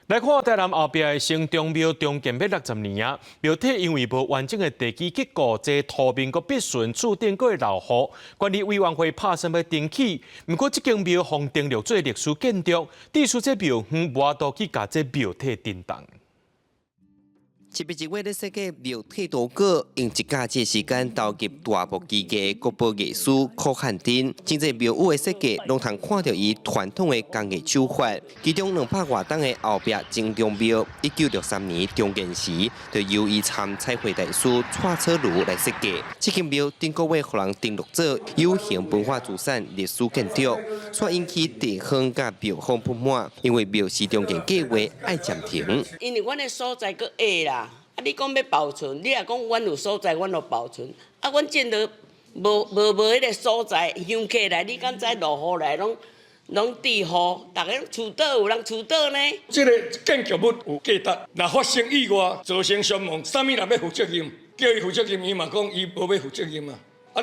来看台南后壁的城中庙重建要60年啊，庙体因为无完整的地基结构，这土面阁必顺注定阁会老化。管理委员会拍算要登记，不过这间庙封登录做历史建筑，地处这庙方无多去甲这庙体震动。特别一位咧设计庙体图稿，用一家节时间投入大幕基艺国宝艺术柯汉丁，真侪庙宇的设计，拢通看到伊传统的工艺手法。其中200多档的后壁城中庙，1963年重建时，就由伊参彩绘大师蔡楚如来设计。这间庙顶个月互人登录做有形文化资产历史建筑，却引起地方甲庙方不满，因为庙是重建计划爱暂停。因为阮的所在搁下啦。你讲要保存，你若讲阮有所在，阮就保存。阮建得无迄个所在，乡客来，你敢知落雨来拢治雨，大家厝倒有人厝倒呢？这个建筑物有价值，若发生意外造成伤亡，啥物人要负责任？叫伊负责任，伊嘛讲伊无要负责任嘛。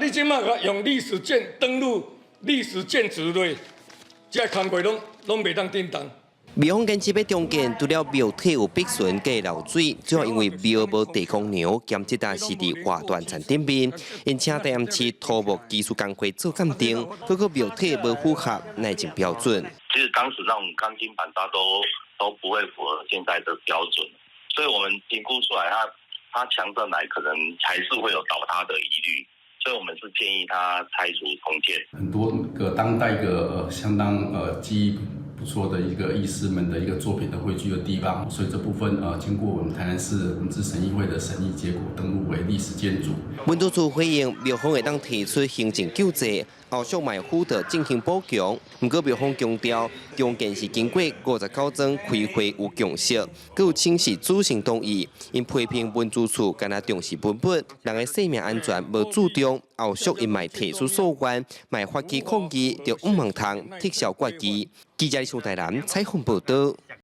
你即马用历史登录历史建筑类，这工作拢袂当震动。庙方坚持要重建，除了庙体有壁栓加漏水，主要因为庙无地公庙，兼这搭是伫外段田顶面，因请台南市土木技术工会做鉴定，结果庙体无符合耐震标准。其实当时那种钢筋板搭都不会符合现在的标准，所以我们评估出来，它强震来可能还是会有倒塌的疑虑，所以我们是建议它拆除重建。很多个当代相当技艺不错的一个艺师们的一个作品的汇聚的地方，所以这部分经过我们台南市文资审议会的审议结果，登录为历史建筑。文资处回应，庙方会当提出行政救济，后续卖府的进行补强。不过庙方强调，重建是经过59桩开会有共识，佮有清晰主行同意。因批评文资处干那重视文本，人的生命安全无注重，后续因卖提出诉愿，卖发起抗议，就唔通撤销决议。记者李台南采访报道。